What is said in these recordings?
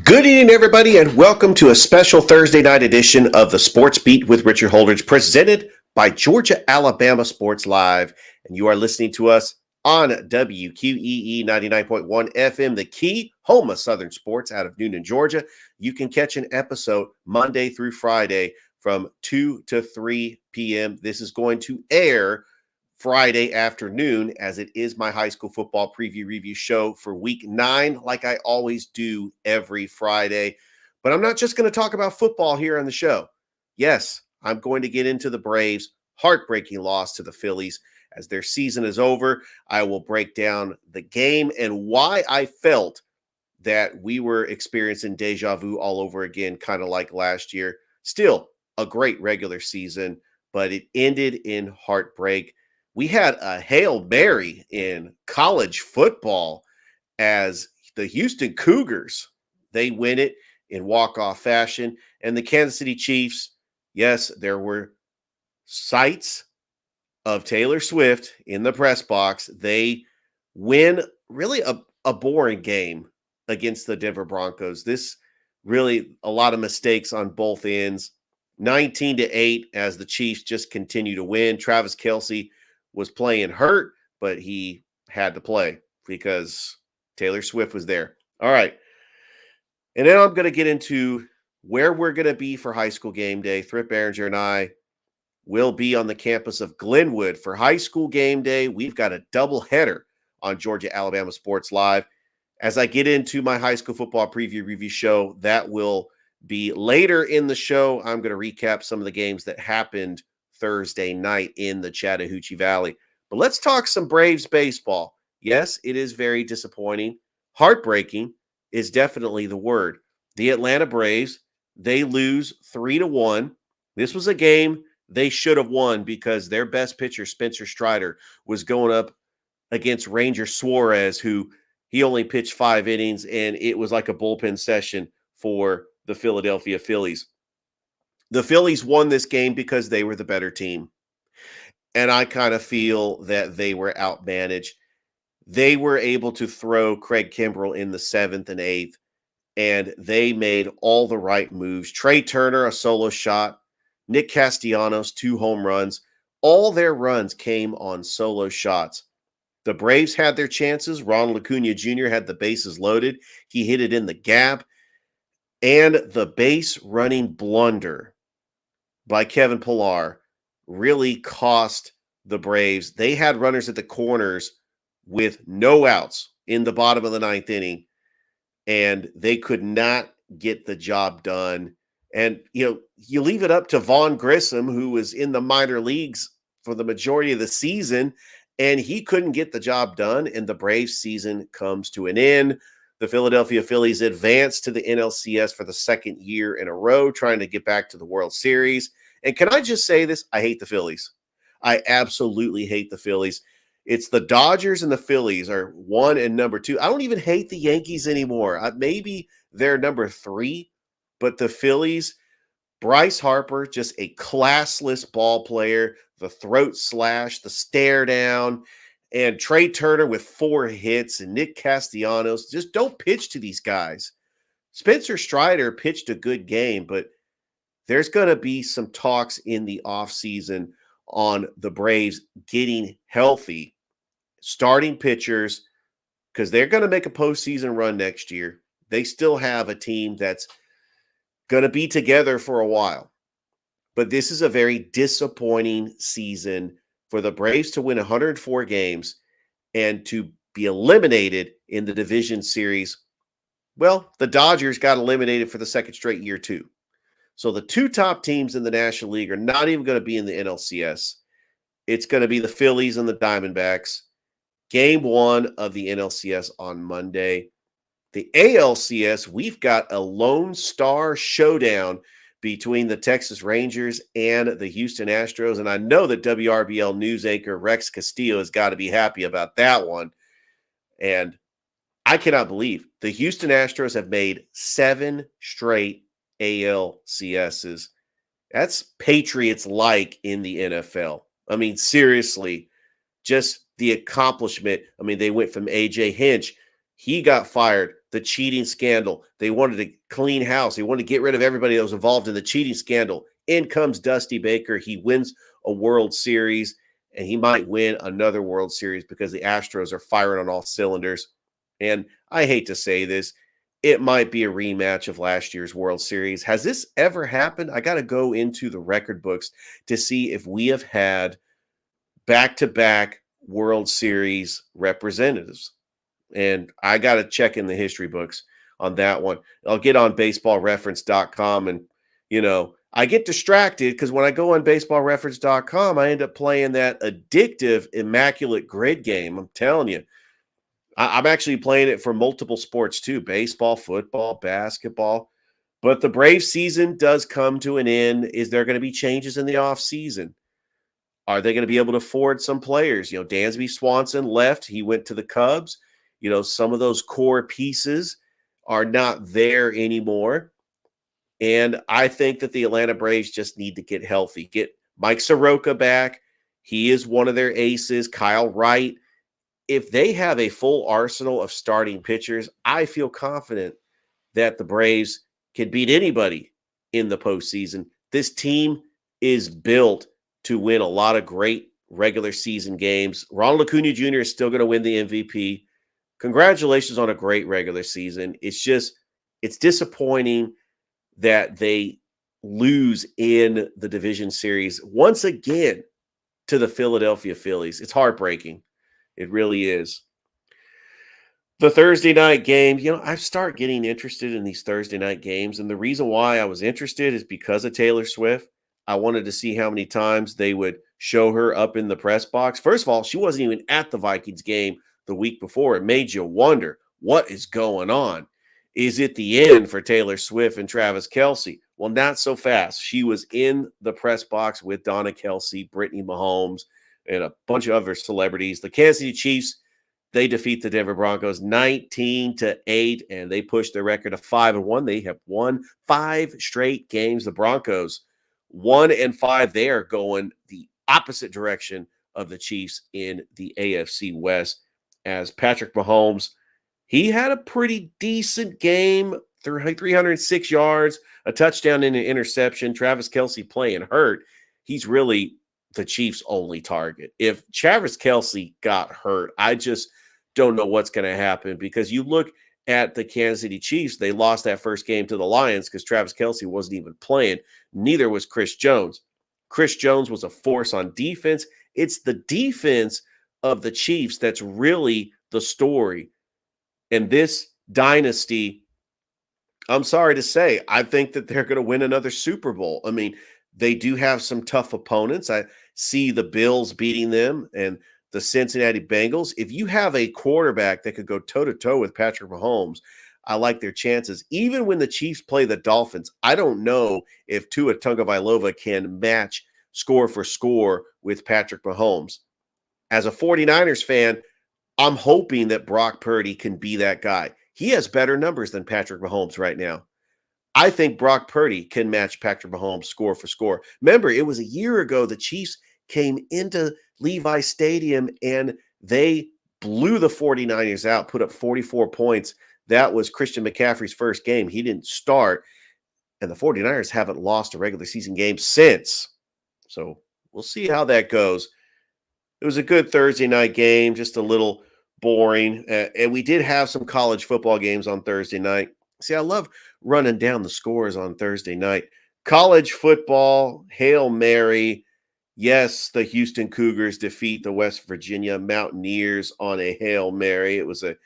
Good evening, everybody, and welcome to a special Thursday night edition of the Sports Beat with Richard Holdridge, presented by Georgia Alabama Sports Live. And you are listening to us on WQEE 99.1 FM, the key home of Southern sports out of Noonan, Georgia. You can catch an episode Monday through Friday from 2 to 3 p.m. This is going to air Friday afternoon, as it is my high school football preview review show for week 9, like I always do every Friday. But I'm not just going to talk about football here on the show. Yes, I'm going to get into the Braves' heartbreaking loss to the Phillies as their season is over. I will break down the game and why I felt that we were experiencing deja vu all over again, kind of like last year. Still a great regular season, but it ended in heartbreak. We had a Hail Mary in college football as the Houston Cougars, they win it in walk-off fashion. And the Kansas City Chiefs, yes, there were sights of Taylor Swift in the press box. They win really a boring game against the Denver Broncos. This really a lot of mistakes on both ends. 19-8 as the Chiefs just continue to win. Travis Kelce was playing hurt, but he had to play because Taylor Swift was there. All right. And then I'm going to get into where we're going to be for high school game day. Thrift Behringer and I will be on the campus of Glenwood for high school game day. We've got a doubleheader on Georgia Alabama Sports Live. As I get into my high school football preview review show, that will be later in the show. I'm going to recap some of the games that happened Thursday night in the Chattahoochee Valley. But let's talk some Braves baseball. Yes, it is very disappointing. Heartbreaking is definitely the word. The Atlanta Braves, they lose 3-1. This was a game they should have won because their best pitcher, Spencer Strider, was going up against Ranger Suarez, who he only pitched 5 innings, and it was like a bullpen session for the Philadelphia Phillies. The Phillies won this game because they were the better team. And I kind of feel that they were outmanaged. They were able to throw Craig Kimbrell in the 7th and 8th, and they made all the right moves. Trey Turner, a solo shot. Nick Castellanos, 2 home runs. All their runs came on solo shots. The Braves had their chances. Ronald Acuna Jr. had the bases loaded. He hit it in the gap. And the base running blunder by Kevin Pillar really cost the Braves. They had runners at the corners with no outs in the bottom of the 9th inning, and they could not get the job done. And, you leave it up to Vaughn Grissom, who was in the minor leagues for the majority of the season, and he couldn't get the job done, and the Braves season comes to an end. The Philadelphia Phillies advance to the NLCS for the 2nd year in a row, trying to get back to the World Series. And can I just say this? I hate the Phillies. I absolutely hate the Phillies. It's the Dodgers and the Phillies are 1 and number 2. I don't even hate the Yankees anymore. Maybe they're number 3, but the Phillies, Bryce Harper, just a classless ball player, the throat slash, the stare down, and Trey Turner with 4 hits, and Nick Castellanos. Just don't pitch to these guys. Spencer Strider pitched a good game, but there's going to be some talks in the offseason on the Braves getting healthy, starting pitchers, because they're going to make a postseason run next year. They still have a team that's going to be together for a while. But this is a very disappointing season for the Braves to win 104 games and to be eliminated in the division series. Well, the Dodgers got eliminated for the 2nd straight year too. So the 2 top teams in the National League are not even going to be in the NLCS. It's going to be the Phillies and the Diamondbacks. Game 1 of the NLCS on Monday. The ALCS, we've got a Lone Star showdown between the Texas Rangers and the Houston Astros. And I know that WRBL news anchor Rex Castillo has got to be happy about that one. And I cannot believe the Houston Astros have made 7 straight ALCSs. That's Patriots-like in the NFL. I mean, seriously, just the accomplishment. I mean, they went from A.J. Hinch. He got fired the cheating scandal. They wanted to clean house. They wanted to get rid of everybody that was involved in the cheating scandal. In comes Dusty Baker. He wins a World Series, and he might win another World Series because the Astros are firing on all cylinders. And I hate to say this, it might be a rematch of last year's World Series. Has this ever happened? I got to go into the record books to see if we have had back-to-back World Series representatives. And I got to check in the history books on that one. I'll get on baseballreference.com and, I get distracted because when I go on baseballreference.com, I end up playing that addictive Immaculate Grid game. I'm telling you, I'm actually playing it for multiple sports too, baseball, football, basketball. But the Brave season does come to an end. Is there going to be changes in the offseason? Are they going to be able to afford some players? Dansby Swanson left. He went to the Cubs. Some of those core pieces are not there anymore. And I think that the Atlanta Braves just need to get healthy. Get Mike Soroka back. He is one of their aces. Kyle Wright. If they have a full arsenal of starting pitchers, I feel confident that the Braves can beat anybody in the postseason. This team is built to win a lot of great regular season games. Ronald Acuna Jr. is still going to win the MVP. Congratulations on a great regular season. It's disappointing that they lose in the division series once again to the Philadelphia Phillies. It's heartbreaking. It really is. The Thursday night game, I start getting interested in these Thursday night games. And the reason why I was interested is because of Taylor Swift. I wanted to see how many times they would show her up in the press box. First of all, she wasn't even at the Vikings game the week before. It made you wonder, what is going on? Is it the end for Taylor Swift and Travis Kelce? Well, not so fast. She was in the press box with Donna Kelce, Brittany Mahomes, and a bunch of other celebrities. The Kansas City Chiefs, they defeat the Denver Broncos 19-8, and they push their record to 5-1. They have won 5 straight games. The Broncos 1-5. They are going the opposite direction of the Chiefs in the AFC West. As Patrick Mahomes, he had a pretty decent game, 306 yards, a touchdown and an interception. Travis Kelce playing hurt. He's really the Chiefs' only target. If Travis Kelce got hurt, I just don't know what's going to happen, because you look at the Kansas City Chiefs, they lost that first game to the Lions because Travis Kelce wasn't even playing. Neither was Chris Jones. Chris Jones was a force on defense. It's the defense of the Chiefs that's really the story. And this dynasty, I'm sorry to say, I think that they're going to win another Super Bowl. I mean, they do have some tough opponents. I see the Bills beating them and the Cincinnati Bengals. If you have a quarterback that could go toe-to-toe with Patrick Mahomes, I like their chances. Even when the Chiefs play the Dolphins, I don't know if Tua Tagovailoa can match score for score with Patrick Mahomes. As a 49ers fan, I'm hoping that Brock Purdy can be that guy. He has better numbers than Patrick Mahomes right now. I think Brock Purdy can match Patrick Mahomes score for score. Remember, it was a year ago the Chiefs came into Levi Stadium and they blew the 49ers out, put up 44 points. That was Christian McCaffrey's first game. He didn't start, and the 49ers haven't lost a regular season game since. So we'll see how that goes. It was a good Thursday night game, just a little boring. And we did have some college football games on Thursday night. See, I love running down the scores on Thursday night. College football, Hail Mary. Yes, the Houston Cougars defeat the West Virginia Mountaineers on a Hail Mary. It was a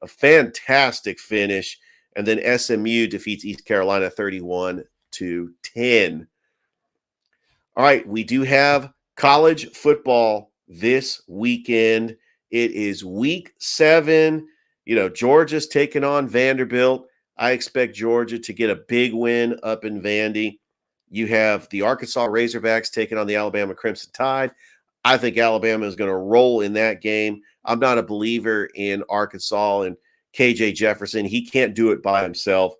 fantastic finish. And then SMU defeats East Carolina 31-10. All right, we do have college football this weekend. It is week 7. Georgia's taking on Vanderbilt. I expect Georgia to get a big win up in Vandy. You have the Arkansas Razorbacks taking on the Alabama Crimson Tide. I think Alabama is going to roll in that game. I'm not a believer in Arkansas and KJ Jefferson. He can't do it by himself.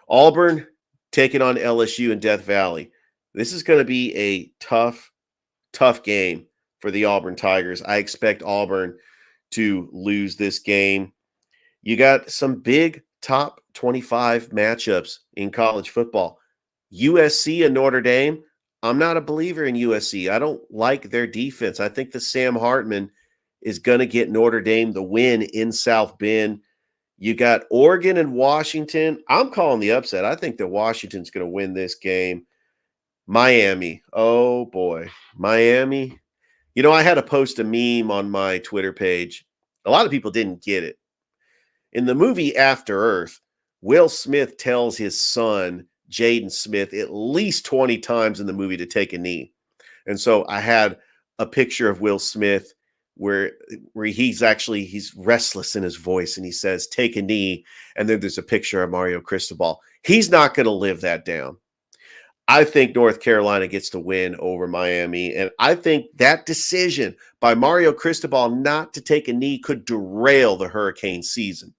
Auburn taking on LSU in Death Valley. This is going to be a tough game for the Auburn Tigers. I expect Auburn to lose this game. You got some big top 25 matchups in college football. USC and Notre Dame. I'm not a believer in USC. I don't like their defense. I think the Sam Hartman is going to get Notre Dame the win in South Bend. You got Oregon and Washington. I'm calling the upset. I think that Washington's going to win this game. Miami. Oh, boy. Miami. You know, I had to post a meme on my Twitter page. A lot of people didn't get it. In the movie After Earth, Will Smith tells his son, Jaden Smith, at least 20 times in the movie to take a knee. And so I had a picture of Will Smith where he's restless in his voice and he says, take a knee. And then there's a picture of Mario Cristobal. He's not going to live that down. I think North Carolina gets the win over Miami. And I think that decision by Mario Cristobal not to take a knee could derail the Hurricane season.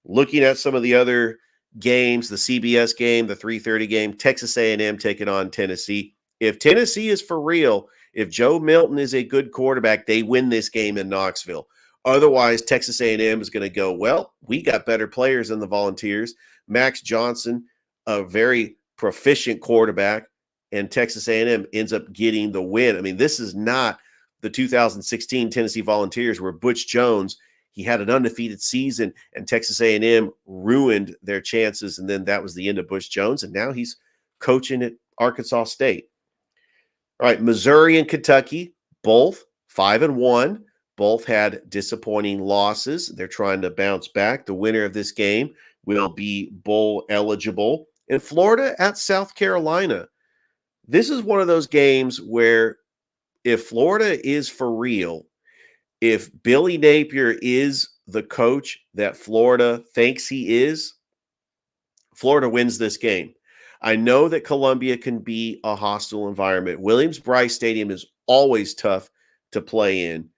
Looking at some of the other games, the CBS game, the 3:30 game, Texas A&M taking on Tennessee. If Tennessee is for real, if Joe Milton is a good quarterback, they win this game in Knoxville. Otherwise, Texas A&M is going to go, well, we got better players than the Volunteers. Max Johnson, a very proficient quarterback, and Texas A&M ends up getting the win. I mean, this is not the 2016 Tennessee Volunteers where Butch Jones, he had an undefeated season and Texas A&M ruined their chances, and then that was the end of Butch Jones, and now he's coaching at Arkansas State. All right, Missouri and Kentucky, both 5-1. Both had disappointing losses. They're trying to bounce back. The winner of this game will be bowl eligible. And Florida at South Carolina. This is one of those games where if Florida is for real, if Billy Napier is the coach that Florida thinks he is, Florida wins this game. I know that Columbia can be a hostile environment. Williams-Brice Stadium is always tough to play in,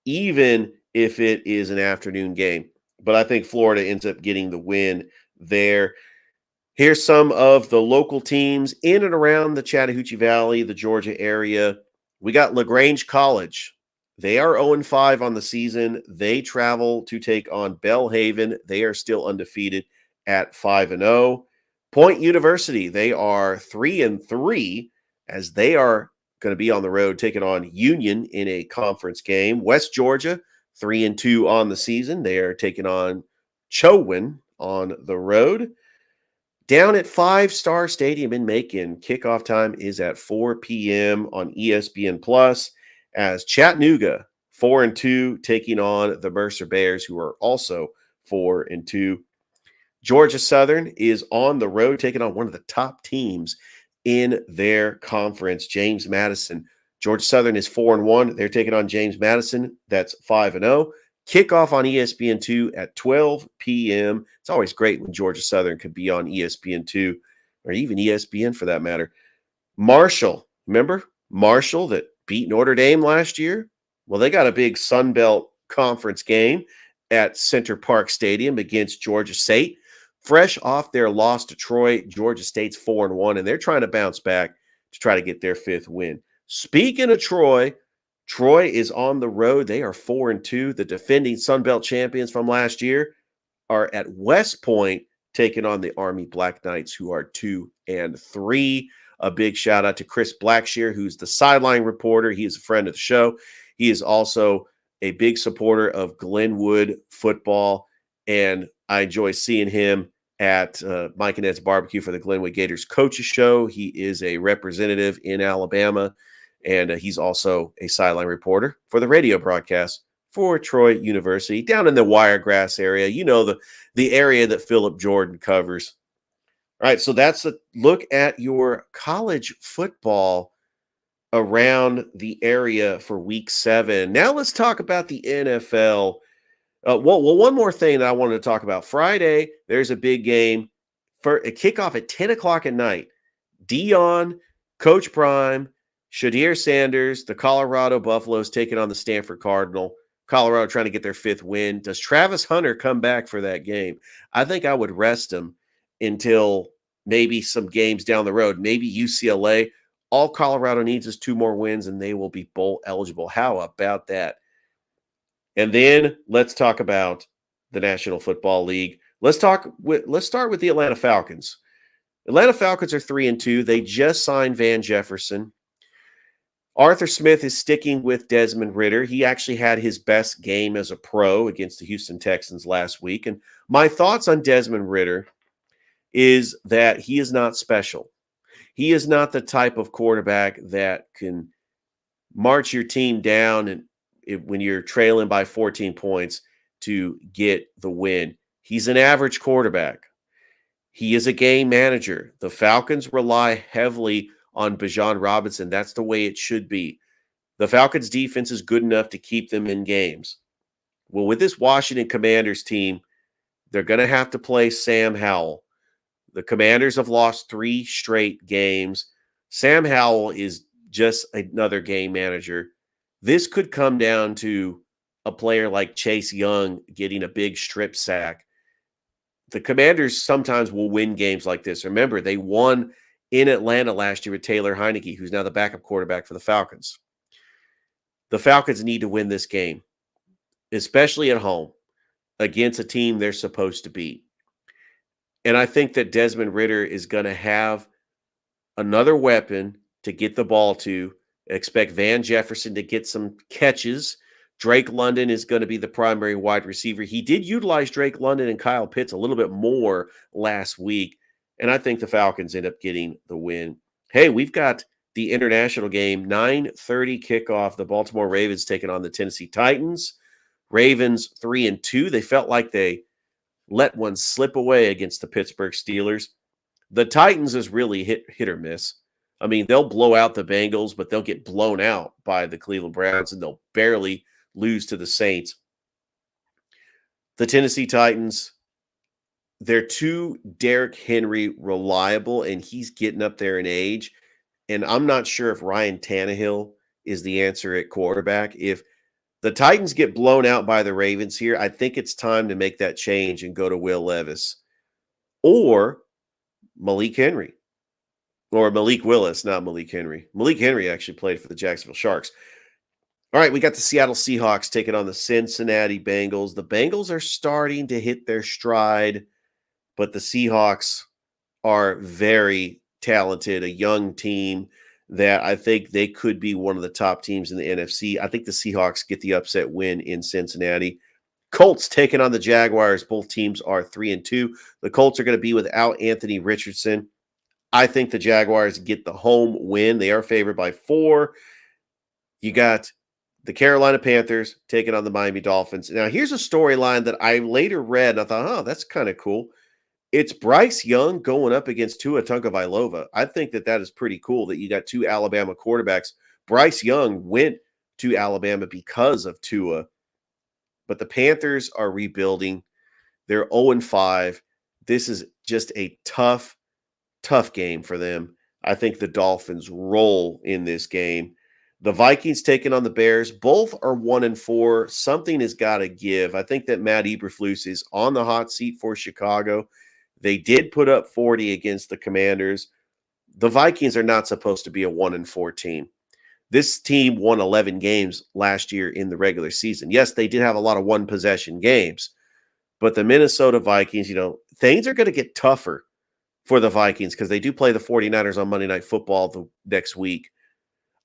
even if it is an afternoon game. But I think Florida ends up getting the win there. Here's some of the local teams in and around the Chattahoochee Valley, the Georgia area. We got LaGrange College. They are 0-5 on the season. They travel to take on Belhaven. They are still undefeated at 5-0. Point University, they are 3-3 as they are going to be on the road taking on Union in a conference game. West Georgia, 3-2 on the season. They are taking on Chowan on the road. Down at Five Star Stadium in Macon, kickoff time is at 4 p.m. on ESPN Plus as Chattanooga, 4-2, taking on the Mercer Bears, who are also 4-2. Georgia Southern is on the road taking on one of the top teams in their conference, James Madison. Georgia Southern is 4-1. They're taking on James Madison. That's 5-0. Kickoff on ESPN2 at 12 p.m. It's always great when Georgia Southern could be on ESPN2 or even ESPN for that matter. Marshall, remember Marshall that beat Notre Dame last year? Well, they got a big Sun Belt conference game at Center Park Stadium against Georgia State. Fresh off their loss to Troy, Georgia State's 4-1, and they're trying to bounce back to try to get their fifth win. Speaking of Troy, Troy is on the road. They are 4-2. The defending Sun Belt champions from last year are at West Point taking on the Army Black Knights, who are 2-3. A big shout out to Chris Blackshear, who's the sideline reporter. He is a friend of the show. He is also a big supporter of Glenwood football, and I enjoy seeing him at Mike and Ed's Barbecue for the Glenwood Gators Coaches Show. He is a representative in Alabama, and he's also a sideline reporter for the radio broadcast for Troy University down in the Wiregrass area. You know, the area that Philip Jordan covers. All right, so that's a look at your college football around the area for week 7. Now let's talk about the NFL. One more thing that I wanted to talk about. Friday, there's a big game for a kickoff at 10 o'clock at night. Dion, Coach Prime, Shadir Sanders, the Colorado Buffaloes taking on the Stanford Cardinal. Colorado trying to get their 5th win. Does Travis Hunter come back for that game? I think I would rest him until maybe some games down the road, maybe UCLA. All Colorado needs is 2 more wins, and they will be bowl eligible. How about that? And then let's talk about the National Football League. Let's start with the Atlanta Falcons. Atlanta Falcons are 3-2. They just signed Van Jefferson. Arthur Smith is sticking with Desmond Ridder. He actually had his best game as a pro against the Houston Texans last week. And my thoughts on Desmond Ridder is that he is not special. He is not the type of quarterback that can march your team down and when you're trailing by 14 points to get the win. He's an average quarterback. He is a game manager. The Falcons rely heavily on Bijan Robinson. That's the way it should be. The Falcons' defense is good enough to keep them in games. Well, with this Washington Commanders team, they're going to have to play Sam Howell. The Commanders have lost 3 straight games. Sam Howell is just another game manager. This could come down to a player like Chase Young getting a big strip sack. The Commanders sometimes will win games like this. Remember, they won in Atlanta last year with Taylor Heineke, who's now the backup quarterback for the Falcons. The Falcons need to win this game, especially at home, against a team they're supposed to beat. And I think that Desmond Ridder is going to have another weapon to get the ball to. Expect Van Jefferson to get some catches. Drake London is going to be the primary wide receiver. He did utilize Drake London and Kyle Pitts a little bit more last week, and I think the Falcons end up getting the win. Hey, we've got the international game, 9:30 kickoff. The Baltimore Ravens taking on the Tennessee Titans. Ravens 3-2. They felt like they let one slip away against the Pittsburgh Steelers. The Titans is really hit or miss. I mean, they'll blow out the Bengals, but they'll get blown out by the Cleveland Browns, and they'll barely lose to the Saints. The Tennessee Titans, they're too Derrick Henry reliable, and he's getting up there in age. And I'm not sure if Ryan Tannehill is the answer at quarterback. If the Titans get blown out by the Ravens here, I think it's time to make that change and go to Will Levis or Malik Henry. Or Malik Willis, not Malik Henry. Malik Henry actually played for the Jacksonville Sharks. All right, we got the Seattle Seahawks taking on the Cincinnati Bengals. The Bengals are starting to hit their stride, but the Seahawks are very talented, a young team that I think they could be one of the top teams in the NFC. I think the Seahawks get the upset win in Cincinnati. Colts taking on the Jaguars. Both teams are 3-2. The Colts are going to be without Anthony Richardson. I think the Jaguars get the home win. They are favored by 4. You got the Carolina Panthers taking on the Miami Dolphins. Now, here's a storyline that I later read, and I thought, oh, that's kind of cool. It's Bryce Young going up against Tua Tagovailoa. I think that is pretty cool that you got 2 Alabama quarterbacks. Bryce Young went to Alabama because of Tua, but the Panthers are rebuilding. They're 0-5. This is just a tough game for them. I think the Dolphins roll in this game. The Vikings taking on the Bears. Both are 1-4. Something has got to give. I think that Matt Eberflus is on the hot seat for Chicago. They did put up 40 against the Commanders. The Vikings are not supposed to be a 1-4 team. This team won 11 games last year in the regular season. Yes, they did have a lot of one-possession games, but the Minnesota Vikings, things are going to get tougher for the Vikings because they do play the 49ers on Monday Night Football the next week.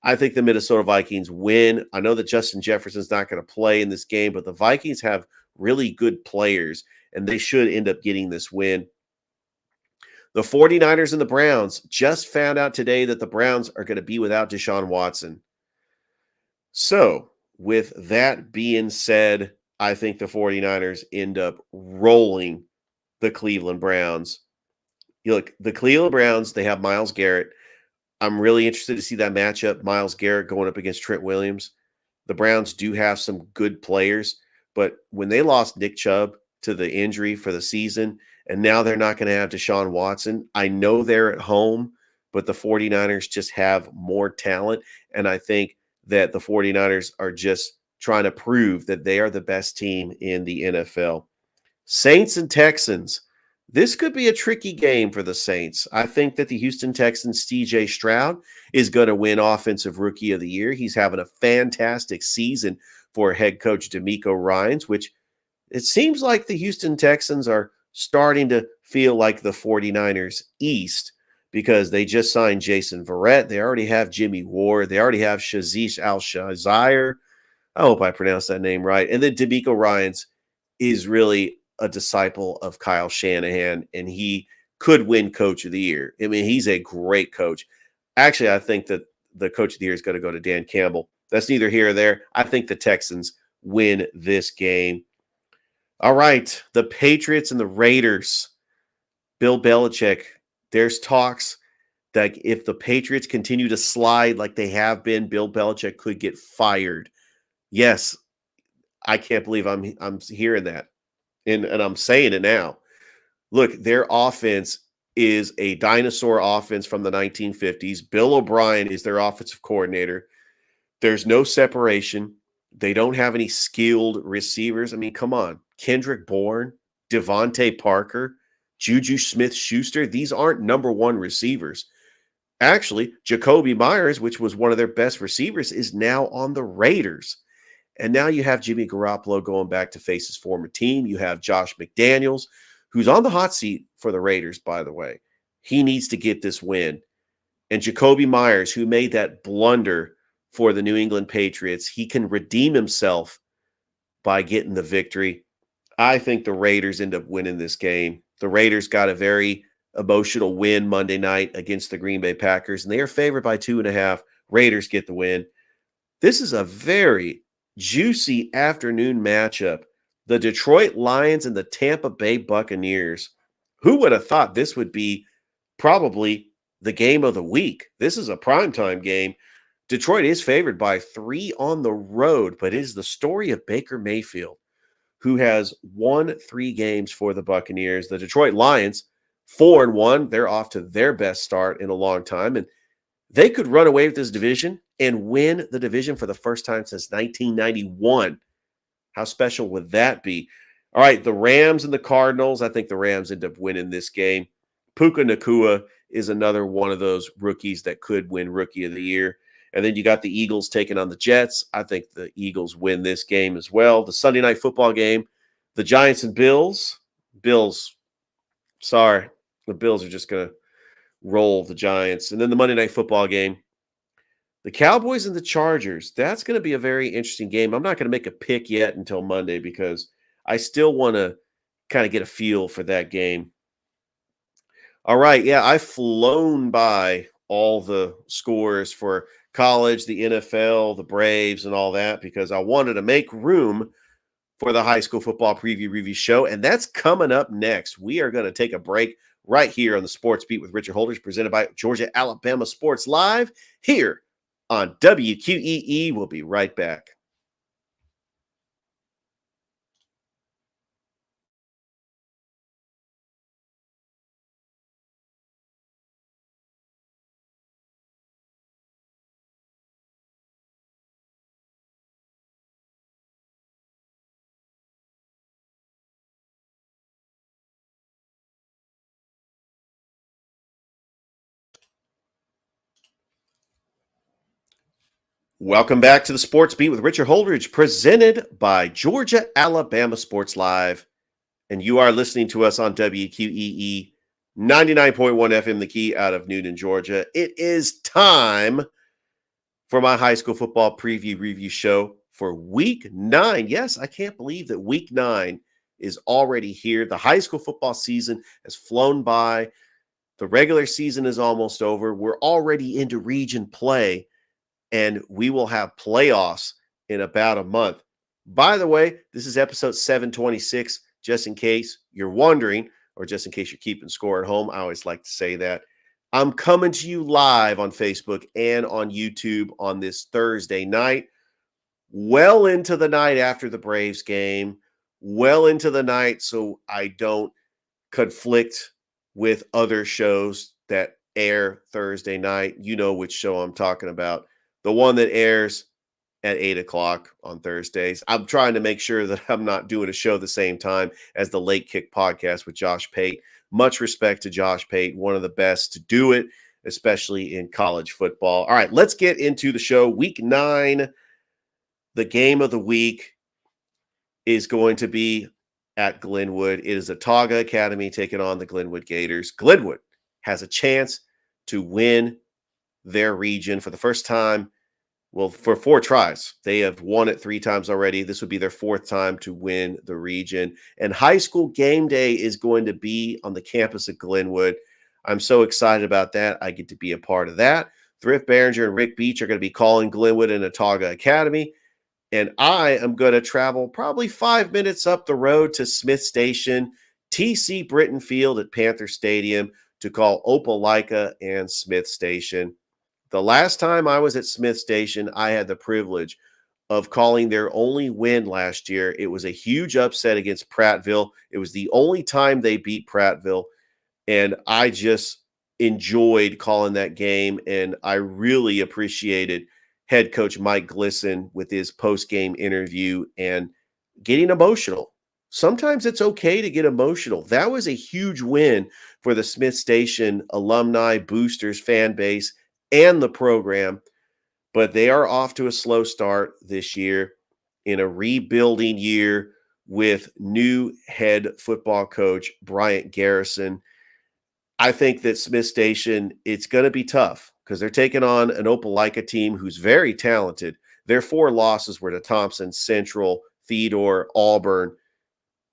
I think the Minnesota Vikings win. I know that Justin Jefferson's not going to play in this game, but the Vikings have really good players, and they should end up getting this win. The 49ers and the Browns just found out today that the Browns are going to be without Deshaun Watson. So, with that being said, I think the 49ers end up rolling the Cleveland Browns. Look, the Cleveland Browns, they have Myles Garrett. I'm really interested to see that matchup, Myles Garrett going up against Trent Williams. The Browns do have some good players, but when they lost Nick Chubb to the injury for the season, and now they're not going to have Deshaun Watson, I know they're at home, but the 49ers just have more talent, and I think that the 49ers are just trying to prove that they are the best team in the NFL. Saints and Texans. This could be a tricky game for the Saints. I think that the Houston Texans' C.J. Stroud is going to win Offensive Rookie of the Year. He's having a fantastic season for head coach DeMeco Ryans, which It seems like the Houston Texans are starting to feel like the 49ers East because they just signed Jason Verrett. They already have Jimmy Ward. They already have Shazish Al-Shazire. I hope I pronounced that name right. And then D'Amico Ryans is really a disciple of Kyle Shanahan, and he could win Coach of the Year. I mean, he's a great coach. Actually, I think that the Coach of the Year is going to go to Dan Campbell. That's neither here or there. I think the Texans win this game. All right, the Patriots and the Raiders. Bill Belichick, there's talks that if the Patriots continue to slide like they have been, Bill Belichick could get fired. Yes, I can't believe I'm hearing that. And I'm saying it now. Look, their offense is a dinosaur offense from the 1950s. Bill O'Brien is their offensive coordinator. There's no separation. They don't have any skilled receivers. I mean, come on. Kendrick Bourne, Devontae Parker, Juju Smith-Schuster. These aren't number one receivers. Actually, Jacoby Myers, which was one of their best receivers, is now on the Raiders. And now you have Jimmy Garoppolo going back to face his former team. You have Josh McDaniels, who's on the hot seat for the Raiders, by the way. He needs to get this win. And Jacoby Myers, who made that blunder for the New England Patriots, he can redeem himself by getting the victory. I think the Raiders end up winning this game. The Raiders got a very emotional win Monday night against the Green Bay Packers, and they are favored by 2.5. Raiders get the win. This is a very juicy afternoon matchup. The Detroit Lions and the Tampa Bay Buccaneers. Who would have thought this would be probably the game of the week? This is a primetime game. Detroit is favored by 3 on the road, but it is the story of Baker Mayfield, who has won 3 games for the Buccaneers. The Detroit Lions, 4-1. They're off to their best start in a long time, and they could run away with this division and win the division for the first time since 1991. How special would that be? All right, the Rams and the Cardinals. I think the Rams end up winning this game. Puka Nacua is another one of those rookies that could win Rookie of the Year. And then you got the Eagles taking on the Jets. I think the Eagles win this game as well. The Sunday night football game, the Giants and Bills. Sorry, the Bills are just going to roll the Giants. And then the Monday night football game, the Cowboys and the Chargers. That's going to be a very interesting game. I'm not going to make a pick yet until Monday because I still want to kind of get a feel for that game. All right. Yeah, I've flown by all the scores for college, the NFL, the Braves, and all that because I wanted to make room for the high school football preview review show. And that's coming up next. We are going to take a break right here on the Sports Beat with Richard Holdridge, presented by Georgia Alabama Sports Live here on WQEE. We'll be right back. Welcome back to the Sports Beat with Richard Holdridge, presented by Georgia Alabama Sports Live. And you are listening to us on WQEE 99.1 FM, the key out of Newton, Georgia. It is time for my high school football preview review show for week 9. Yes, I can't believe that week 9 is already here. The high school football season has flown by. The regular season is almost over. We're already into region play, and we will have playoffs in about a month. By the way, this is episode 726, just in case you're wondering, or just in case you're keeping score at home. I always like to say that. I'm coming to you live on Facebook and on YouTube on this Thursday night, well into the night after the Braves game, well into the night so I don't conflict with other shows that air Thursday night. You know which show I'm talking about. The one that airs at 8 o'clock on Thursdays. I'm trying to make sure that I'm not doing a show the same time as the Late Kick podcast with Josh Pate. Much respect to Josh Pate, one of the best to do it, especially in college football. All right, let's get into the show. Week 9, the game of the week is going to be at Glenwood. It is Autauga Academy taking on the Glenwood Gators. Glenwood has a chance to win their region for the first time. Well, for 4 tries. They have won it 3 times already. This would be their 4th time to win the region. And high school game day is going to be on the campus of Glenwood. I'm so excited about that. I get to be a part of that. Thrift Behringer and Rick Beach are going to be calling Glenwood and Autauga Academy. And I am going to travel probably 5 minutes up the road to Smith Station, TC Britton Field at Panther Stadium to call Opelika and Smith Station. The last time I was at Smith Station, I had the privilege of calling their only win last year. It was a huge upset against Prattville. It was the only time they beat Prattville, and I just enjoyed calling that game, and I really appreciated head coach Mike Glisson with his post-game interview and getting emotional. Sometimes it's okay to get emotional. That was a huge win for the Smith Station alumni, boosters, fan base, and the program, but they are off to a slow start this year in a rebuilding year with new head football coach Bryant Garrison. I think that Smith Station, it's going to be tough because they're taking on an Opelika team who's very talented. Their 4 losses were to Thompson, Central, Theodore, Auburn.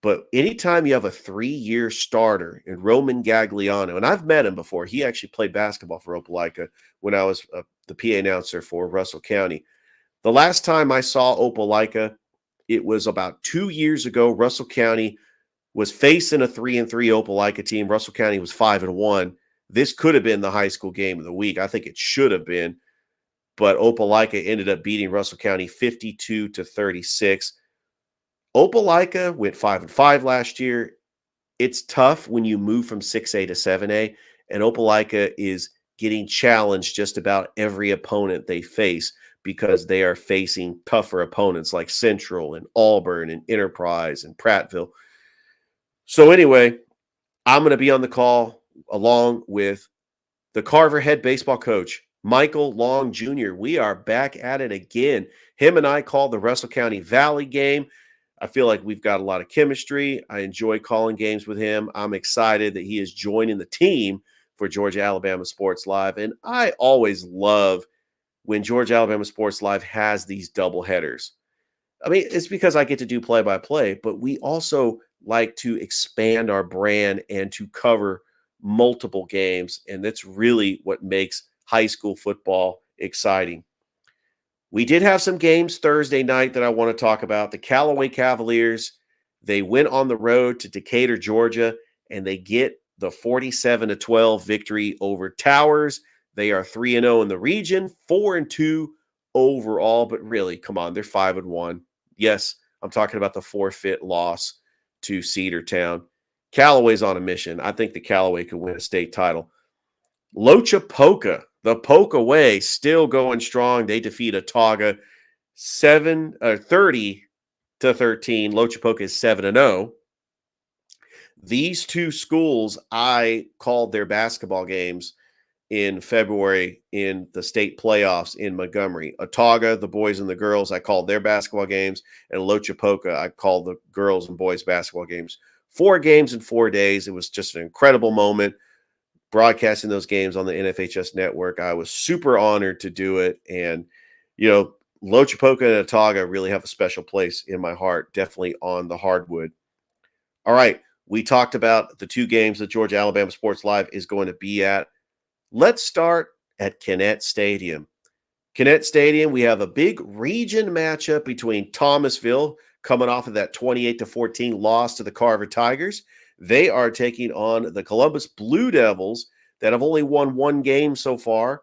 But anytime you have a 3-year starter in Roman Gagliano, and I've met him before. He actually played basketball for Opelika when I was the PA announcer for Russell County. The last time I saw Opelika, it was about 2 years ago. Russell County was facing a 3-3 Opelika team. Russell County was 5-1. This could have been the high school game of the week. I think it should have been. But Opelika ended up beating Russell County 52-36. Opelika went 5-5 last year. It's tough when you move from 6A to 7A, and Opelika is getting challenged just about every opponent they face because they are facing tougher opponents like Central and Auburn and Enterprise and Prattville. So anyway, I'm going to be on the call along with the Carver head baseball coach, Michael Long Jr. We are back at it again. Him and I called the Russell County Valley game. I feel like we've got a lot of chemistry. I enjoy calling games with him. I'm excited that he is joining the team for Georgia Alabama Sports Live. And I always love when Georgia Alabama Sports Live has these double headers. I mean, it's because I get to do play-by-play, but we also like to expand our brand and to cover multiple games. And that's really what makes high school football exciting. We did have some games Thursday night that I want to talk about. The Callaway Cavaliers, they went on the road to Decatur, Georgia, and they get the 47-12 victory over Towers. They are 3-0 in the region, 4-2 overall, but really, come on, they're 5-1. Yes, I'm talking about the forfeit loss to Cedartown. Callaway's on a mission. I think the Callaway could win a state title. Lochapoka, the Polka Way, still going strong. They defeat Autauga 30-13. Lochapoka is 7-0. These two schools, I called their basketball games in February in the state playoffs in Montgomery. Autauga, the boys and the girls, I called their basketball games, and Lochapoka, I called the girls and boys basketball games. 4 games in 4 days. It was just an incredible moment broadcasting those games on the NFHS network. I was super honored to do it. And, you know, Lochapoka and Autauga really have a special place in my heart, definitely on the hardwood. All right. We talked about the 2 games that Georgia Alabama Sports Live is going to be at. Let's start at Kinnett Stadium. Kinnett Stadium, we have a big region matchup between Thomasville, coming off of that 28-14 loss to the Carver Tigers. They are taking on the Columbus Blue Devils that have only won 1 game so far.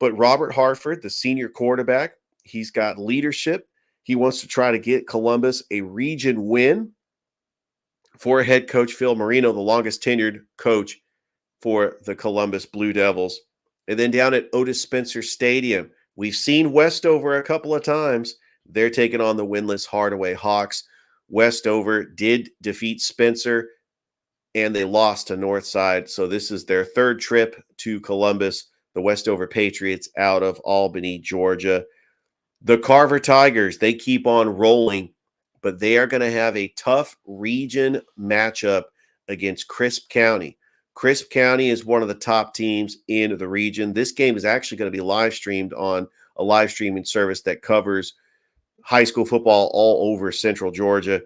But Robert Hartford, the senior quarterback, he's got leadership. He wants to try to get Columbus a region win for head coach Phil Marino, the longest tenured coach for the Columbus Blue Devils. And then down at Otis Spencer Stadium, we've seen Westover a couple of times. They're taking on the winless Hardaway Hawks. Westover did defeat Spencer, and they lost to Northside. So this is their 3rd trip to Columbus, the Westover Patriots out of Albany, Georgia. The Carver Tigers, they keep on rolling. but they are going to have a tough region matchup against Crisp County. Crisp County is one of the top teams in the region. This game is actually going to be live streamed on a live streaming service that covers high school football all over Central Georgia.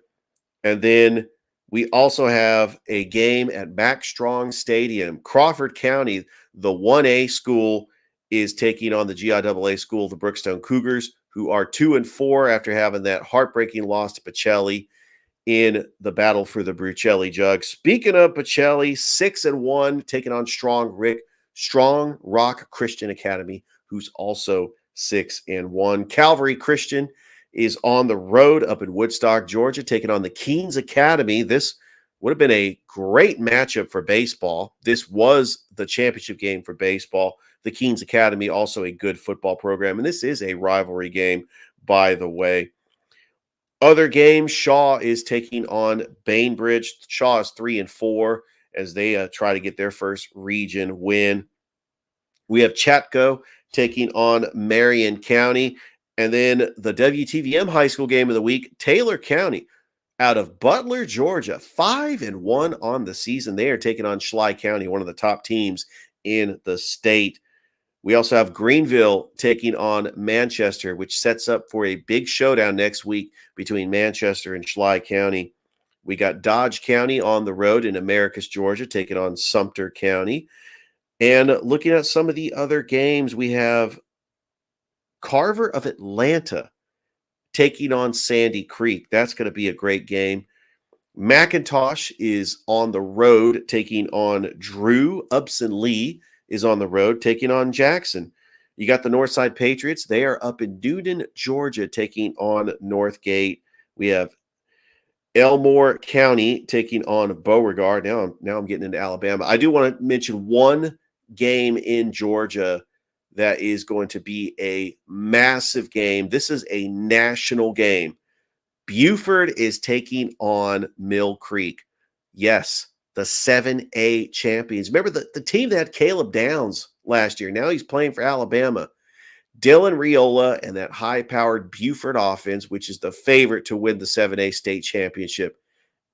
And then we also have a game at Mack Strong Stadium. Crawford County, the 1A school, is taking on the GIAA school, the Brookstone Cougars, who are 2-4 after having that heartbreaking loss to Pacelli in the battle for the Brucelli Jug. Speaking of Pacelli, 6-1, taking on Strong Rock Christian Academy, who's also 6-1. Calvary Christian is on the road up in Woodstock, Georgia, taking on the Keens Academy. This would have been a great matchup for baseball. This was the championship game for baseball. The Keens Academy, also a good football program, and this is a rivalry game, by the way. Other games, Shaw is taking on Bainbridge. Shaw is 3-4 as they try to get their first region win. We have Chatco taking on Marion County. And then the WTVM high school game of the week, Taylor County out of Butler, Georgia, 5-1 on the season. They are taking on Schley County, one of the top teams in the state. We also have Greenville taking on Manchester, which sets up for a big showdown next week between Manchester and Schley County. We got Dodge County on the road in Americus, Georgia, taking on Sumter County. And looking at some of the other games, we have Carver of Atlanta taking on Sandy Creek. That's going to be a great game. McIntosh is on the road taking on Drew. Upson Lee is on the road taking on Jackson. You got the Northside Patriots. They are up in Newton, Georgia, taking on Northgate. We have Elmore County taking on Beauregard. Now I'm getting into Alabama. I do want to mention one game in Georgia that is going to be a massive game. This is a national game. Buford is taking on Mill Creek. Yes, the 7A champions. Remember the team that had Caleb Downs last year. Now he's playing for Alabama. Dylan Riola and that high-powered Buford offense, which is the favorite to win the 7A state championship,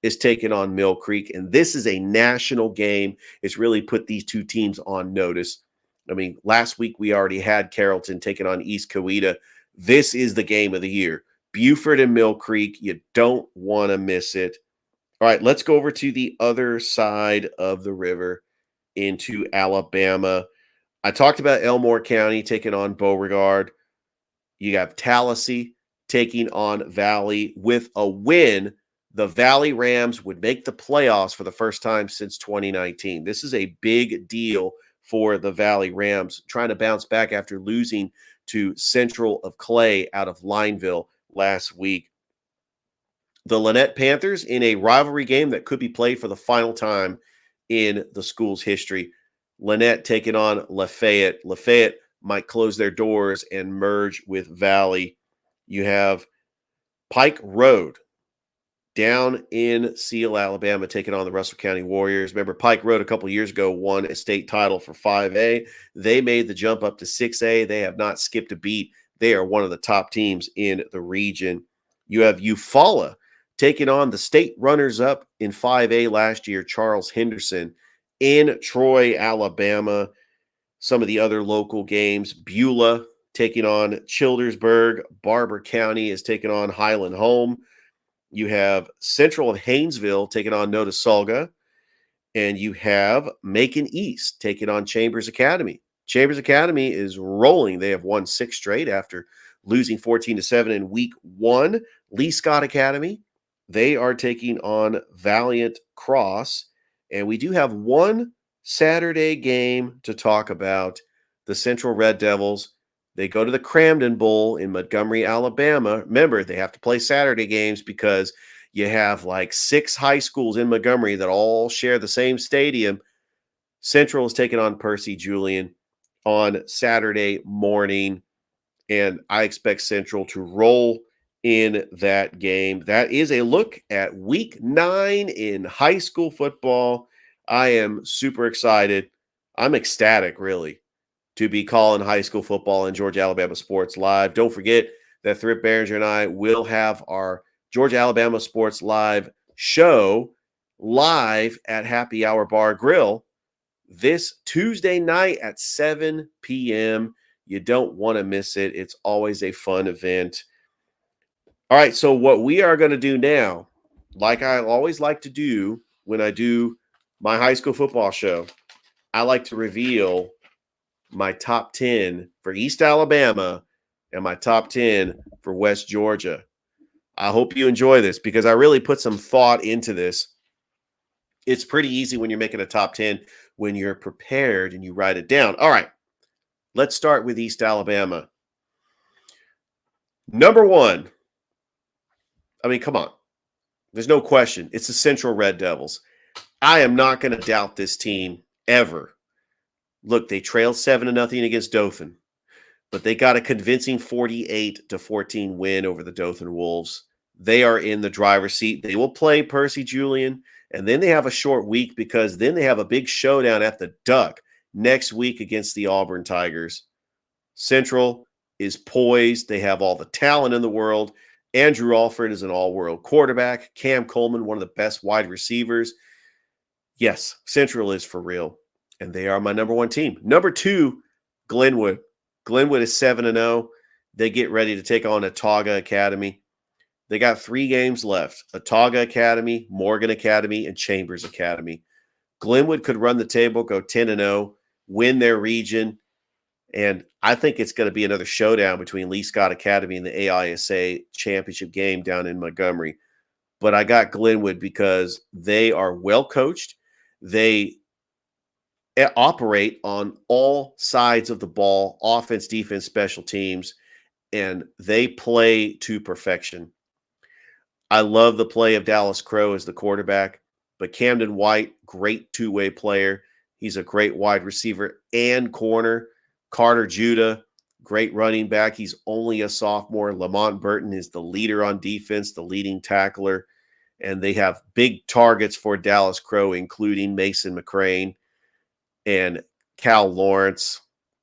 is taking on Mill Creek. And this is a national game. It's really put these two teams on notice. I mean, last week we already had Carrollton taking on East Coweta. This is the game of the year. Buford and Mill Creek, you don't want to miss it. All right, let's go over to the other side of the river into Alabama. I talked about Elmore County taking on Beauregard. You have Tallahassee taking on Valley. With a win, the Valley Rams would make the playoffs for the first time since 2019. This is a big deal for the Valley Rams, trying to bounce back after losing to Central of Clay out of Lineville last week. The Lynette Panthers in a rivalry game that could be played for the final time in the school's history. Lynette taking on Lafayette. Lafayette might close their doors and merge with Valley. You have Pike Road down in Seal, Alabama, taking on the Russell County Warriors. Remember, Pike Road a couple years ago won a state title for 5A. They made the jump up to 6A. They have not skipped a beat. They are one of the top teams in the region. You have Eufaula taking on the state runners-up in 5A last year, Charles Henderson, in Troy, Alabama. Some of the other local games, Beulah taking on Childersburg. Barber County is taking on Highland Home. You have Central of Haynesville taking on Notasulga. And you have Macon East taking on Chambers Academy. Chambers Academy is rolling. They have won 6 straight after losing 14-7 in week 1. Lee Scott Academy, they are taking on Valiant Cross. And we do have one Saturday game to talk about. The Central Red Devils, they go to the Cramden Bowl in Montgomery, Alabama. Remember, they have to play Saturday games because you have like 6 high schools in Montgomery that all share the same stadium. Central is taking on Percy Julian on Saturday morning, and I expect Central to roll in that game. That is a look at week 9 in high school football. I am super excited. I'm ecstatic, really, to be calling high school football in Georgia, Alabama Sports Live. Don't forget that Thrip Behringer and I will have our Georgia Alabama Sports Live show live at Happy Hour Bar Grill this Tuesday night at 7 p.m. You don't want to miss it. It's always a fun event. All right, so what we are going to do now, like I always like to do when I do my high school football show, I like to reveal my top 10 for East Alabama and my top 10 for West Georgia. I hope you enjoy this because I really put some thought into this. It's pretty easy when you're making a top 10 when you're prepared and you write it down. All right, let's start with East Alabama. Number one, I mean, come on. There's no question. It's the Central Red Devils. I am not going to doubt this team ever. Look, they trailed 7-0 against Dothan, but they got a convincing 48-14 win over the Dothan Wolves. They are in the driver's seat. They will play Percy Julian, and then they have a short week because then they have a big showdown at the Duck next week against the Auburn Tigers. Central is poised. They have all the talent in the world. Andrew Alford is an all-world quarterback. Cam Coleman, one of the best wide receivers. Yes, Central is for real, and they are my number one team. Number two, Glenwood. Glenwood is 7-0. They get ready to take on Autauga Academy. They got 3 games left: Autauga Academy, Morgan Academy, and Chambers Academy. Glenwood could run the table, go 10-0, win their region, and I think it's going to be another showdown between Lee Scott Academy and the AISA championship game down in Montgomery. But I got Glenwood because they are well coached. They operate on all sides of the ball, offense, defense, special teams, and they play to perfection. I love the play of Dallas Crow as the quarterback, but Camden White, great two-way player. He's a great wide receiver and corner. Carter Judah, great running back. He's only a sophomore. Lamont Burton is the leader on defense, the leading tackler. And they have big targets for Dallas Crow, including Mason McCrane and Cal Lawrence.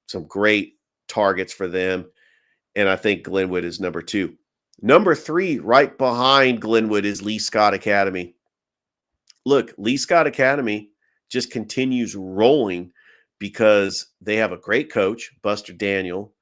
Some great targets for them. And I think Glenwood is number 2. Number 3, right behind Glenwood, is Lee Scott Academy. Look, Lee Scott Academy just continues rolling because they have a great coach, Buster Daniel,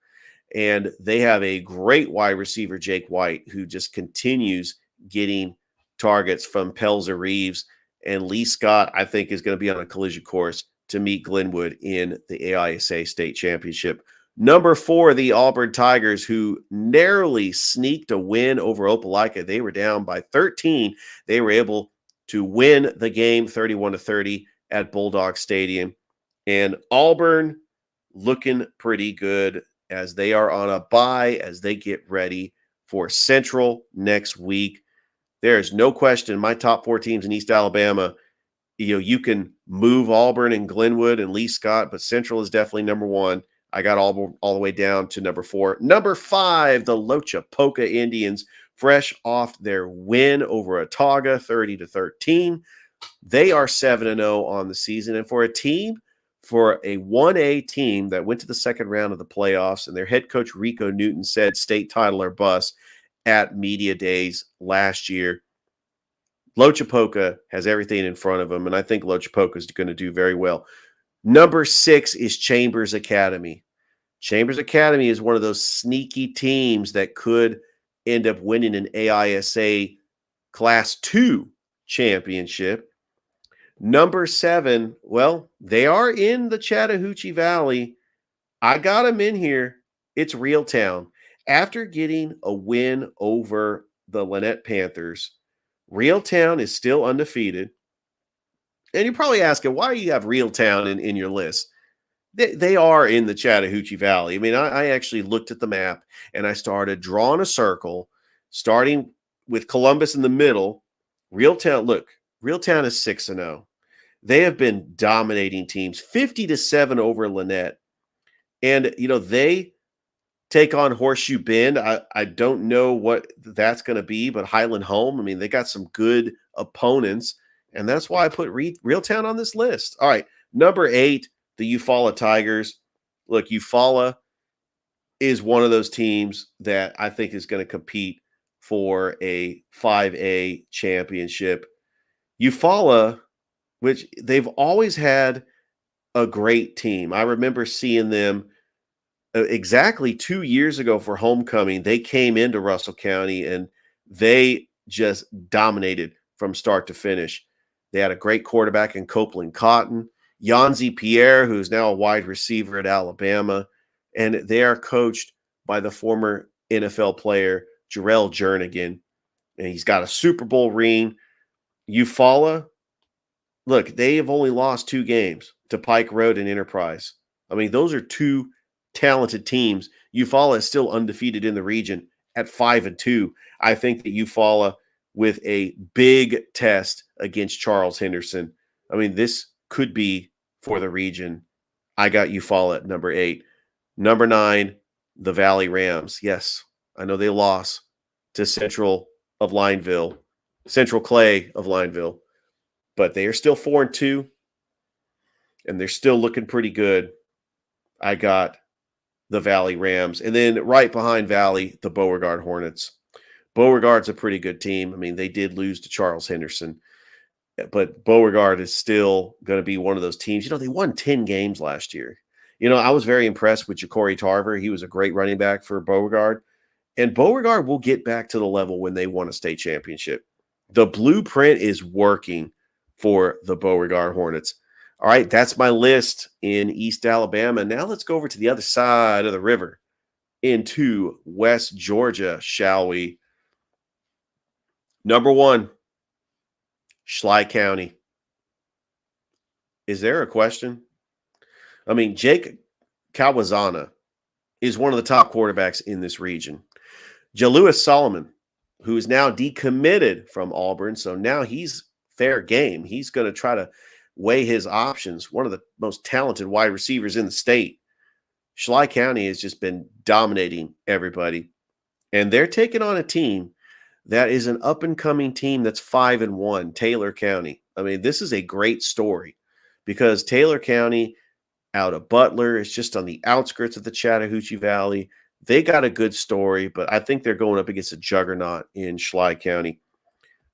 and they have a great wide receiver, Jake White, who just continues getting targets from Pelzer Reeves. And Lee Scott, I think, is going to be on a collision course to meet Glenwood in the AISA state championship. Number 4, the Auburn Tigers, who narrowly sneaked a win over Opelika. They were down by 13. They were able to win the game 31-30 at Bulldog Stadium. And Auburn looking pretty good as they are on a bye as they get ready for Central next week. There's no question my top 4 teams in East Alabama, you can move Auburn and Glenwood and Lee Scott, but Central is definitely number 1. I got all the way down to number 4. Number 5, the Lochapoka Indians, fresh off their win over Autauga, 30-13. They are 7-0 on the season. And for a 1A team that went to the second round of the playoffs, and their head coach Rico Newton said state title or bust at media days last year, Lochapoka has everything in front of them, and I think Lochapoka is going to do very well. Number 6 is Chambers Academy. Chambers Academy is one of those sneaky teams that could end up winning an AISA Class 2 championship. Number 7, well, they are in the Chattahoochee Valley. I got them in here. It's Reeltown. After getting a win over the Lynette Panthers, Reeltown is still undefeated. And you're probably asking, why do you have Reeltown in your list? They are in the Chattahoochee Valley. I mean, I actually looked at the map and I started drawing a circle, starting with Columbus in the middle. Reeltown, look, Reeltown is 6-0. They have been dominating teams, 50-7 over Lynette. And, they take on Horseshoe Bend. I don't know what that's going to be, but Highland Home, I mean, they got some good opponents. And that's why I put Reeltown on this list. All right, number 8, the Eufaula Tigers. Look, Eufaula is one of those teams that I think is going to compete for a 5A championship. Eufaula, which they've always had a great team. I remember seeing them exactly 2 years ago for homecoming. They came into Russell County and they just dominated from start to finish. They had a great quarterback in Copeland Cotton, Yanzi Pierre, who's now a wide receiver at Alabama, and they are coached by the former NFL player Jarrell Jernigan, and he's got a Super Bowl ring. Eufaula, look, they have only lost 2 games to Pike Road and Enterprise. I mean, those are 2 talented teams. Eufaula is still undefeated in the region at 5-2. I think that Eufaula, with a big test against Charles Henderson, I mean, this could be for the region. I got Eufaula at number 8. Number 9, the Valley Rams. Yes, I know they lost to Central Clay of Lineville, but they are still 4-2, and they're still looking pretty good. I got the Valley Rams. And then right behind Valley, the Beauregard Hornets. Beauregard's a pretty good team. I mean, they did lose to Charles Henderson, but Beauregard is still going to be one of those teams. You know, they won 10 games last year. You know, I was very impressed with Ja'Cory Tarver. He was a great running back for Beauregard. And Beauregard will get back to the level when they won a state championship. The blueprint is working for the Beauregard Hornets. All right, that's my list in East Alabama. Now let's go over to the other side of the river into West Georgia, shall we? Number 1, Schley County. Is there a question? I mean, Jake Kawazana is one of the top quarterbacks in this region. Jalewis Solomon, who is now decommitted from Auburn, so now he's fair game. He's going to try to weigh his options. One of the most talented wide receivers in the state. Schley County has just been dominating everybody. And they're taking on a team that is an up-and-coming team that's 5-1, Taylor County. I mean, this is a great story because Taylor County out of Butler is just on the outskirts of the Chattahoochee Valley. They got a good story, but I think they're going up against a juggernaut in Schley County.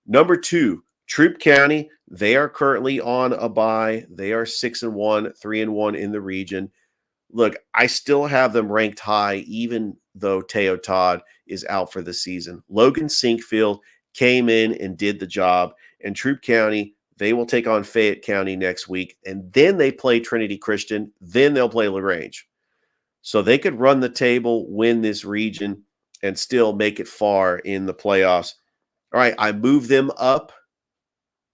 Number 2, Troup County. They are currently on a bye. They are 6-1, 3-1 in the region. Look, I still have them ranked high, even though Teo Todd is out for the season. Logan Sinkfield came in and did the job. And Troup County, they will take on Fayette County next week. And then they play Trinity Christian. Then they'll play LaGrange. So they could run the table, win this region, and still make it far in the playoffs. All right, I move them up.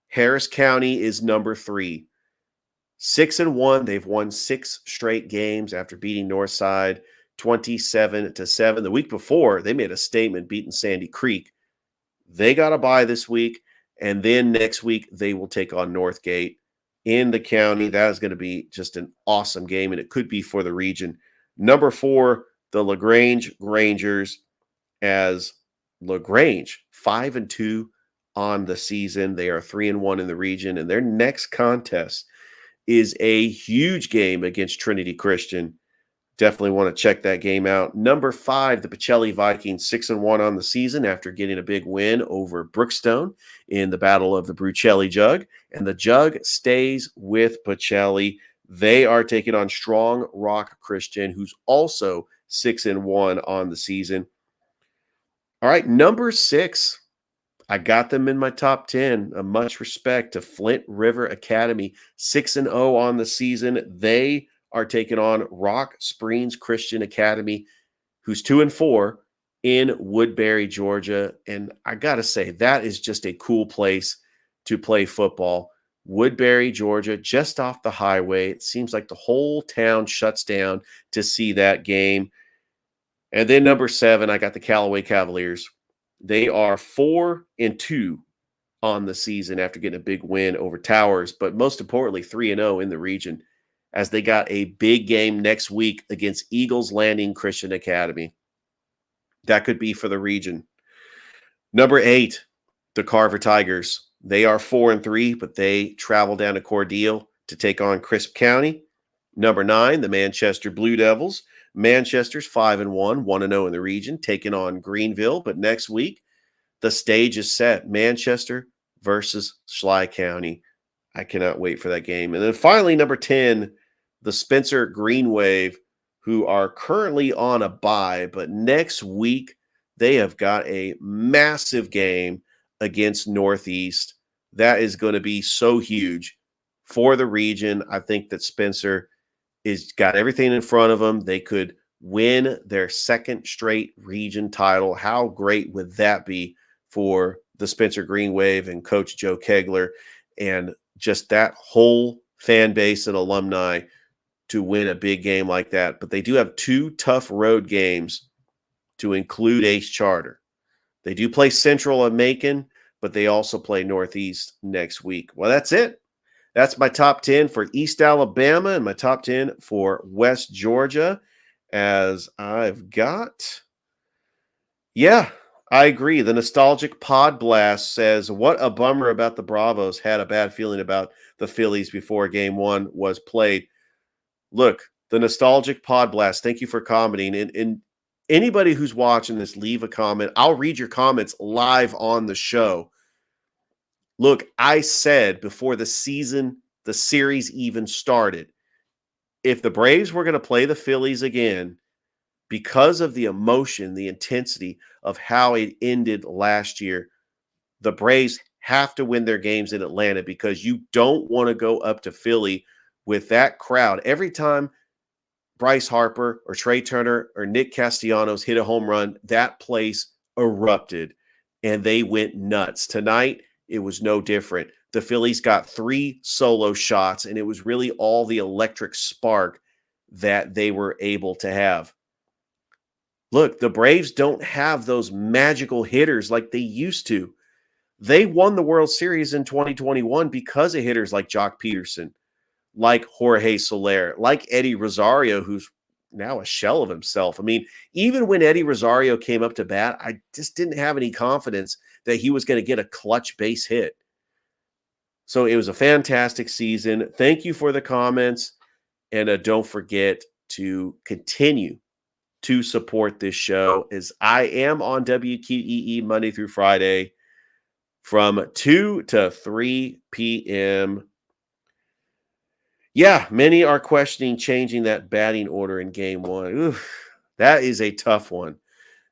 Harris County is number 3. 6-1. They've won 6 straight games after beating Northside 27-7. The week before, they made a statement beating Sandy Creek. They got a bye this week, and then next week they will take on Northgate in the county. That is going to be just an awesome game, and it could be for the region. Number 4, the LaGrange Rangers, as LaGrange 5-2 on the season. They are 3-1 in the region, and their next contest is a huge game against Trinity Christian. Definitely want to check that game out. Number 5, the Pacelli Vikings, 6-1 on the season after getting a big win over Brookstone in the Battle of the Brucelli Jug. And the Jug stays with Pacelli. They are taking on Strong Rock Christian, who's also 6-1 on the season. All right, number 6. I got them in my top 10. Much respect to Flint River Academy, 6-0 on the season. They are taking on Rock Springs Christian Academy, who's 2-4 in Woodbury, Georgia. And I got to say, that is just a cool place to play football. Woodbury, Georgia, just off the highway. It seems like the whole town shuts down to see that game. And then number 7, I got the Callaway Cavaliers. They are 4-2 on the season after getting a big win over Towers, but most importantly, 3-0 in the region as they got a big game next week against Eagles Landing Christian Academy. That could be for the region. Number 8, the Carver Tigers. They are 4-3, but they travel down to Cordele to take on Crisp County. Number 9, the Manchester Blue Devils. Manchester's 5-1, 1-0 in the region, taking on Greenville. But next week, The stage is set. Manchester versus Schley County. I cannot wait for that game. And then finally, number 10, the Spencer Green Wave, who are currently on a bye, but next week they have got a massive game against Northeast. That is going to be so huge for the region. I think that Spencer is got everything in front of them. They could win their second straight region title. How great would that be for the Spencer Green Wave and Coach Joe Kegler and just that whole fan base and alumni to win a big game like that? But they do have 2 tough road games to include Ace Charter. They do play Central and Macon, but they also play Northeast next week. Well, that's it. That's my top 10 for East Alabama and my top 10 for West Georgia. As I've got, yeah, I agree. The Nostalgic Pod Blast says, what a bummer about the Bravos. Had a bad feeling about the Phillies before game 1 was played. Look, the Nostalgic Pod Blast, thank you for commenting. And anybody who's watching this, leave a comment. I'll read your comments live on the show. Look, I said before the series even started, if the Braves were going to play the Phillies again, because of the emotion, the intensity of how it ended last year, the Braves have to win their games in Atlanta because you don't want to go up to Philly with that crowd. Every time Bryce Harper or Trey Turner or Nick Castellanos hit a home run, that place erupted and they went nuts. Tonight, it was no different. The Phillies got 3 solo shots, and it was really all the electric spark that they were able to have. Look, the Braves don't have those magical hitters like they used to. They won the World Series in 2021 because of hitters like Jock Peterson, like Jorge Soler, like Eddie Rosario, who's now a shell of himself. I mean, even when Eddie Rosario came up to bat, I just didn't have any confidence that he was going to get a clutch base hit. So it was a fantastic season. Thank you for the comments. And don't forget to continue to support this show, as I am on WQEE Monday through Friday from 2 to 3 p.m. Yeah, many are questioning changing that batting order in game 1. Oof, that is a tough one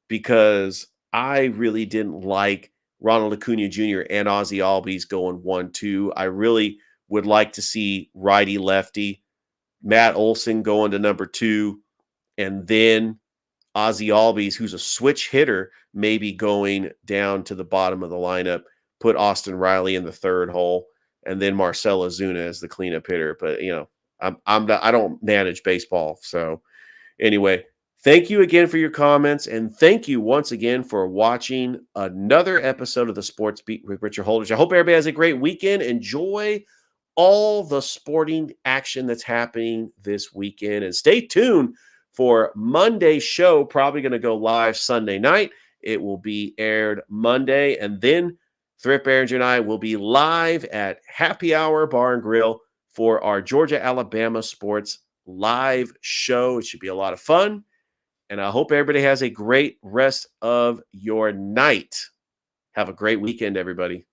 because I really didn't like Ronald Acuna Jr. and Ozzie Albies going 1-2. I really would like to see righty-lefty, Matt Olson going to number 2, and then Ozzie Albies, who's a switch hitter, maybe going down to the bottom of the lineup, put Austin Riley in the 3rd hole, and then Marcell Ozuna as the cleanup hitter. But, you know, I don't manage baseball. So anyway, thank you again for your comments, and thank you once again for watching another episode of the Sports Beat with Richard Holdridge. I hope everybody has a great weekend. Enjoy all the sporting action that's happening this weekend, and stay tuned for Monday's show. Probably going to go live Sunday night. It will be aired Monday, and then Thrip Behringer and I will be live at Happy Hour Bar and Grill for our Georgia-Alabama sports live show. It should be a lot of fun, and I hope everybody has a great rest of your night. Have a great weekend, everybody.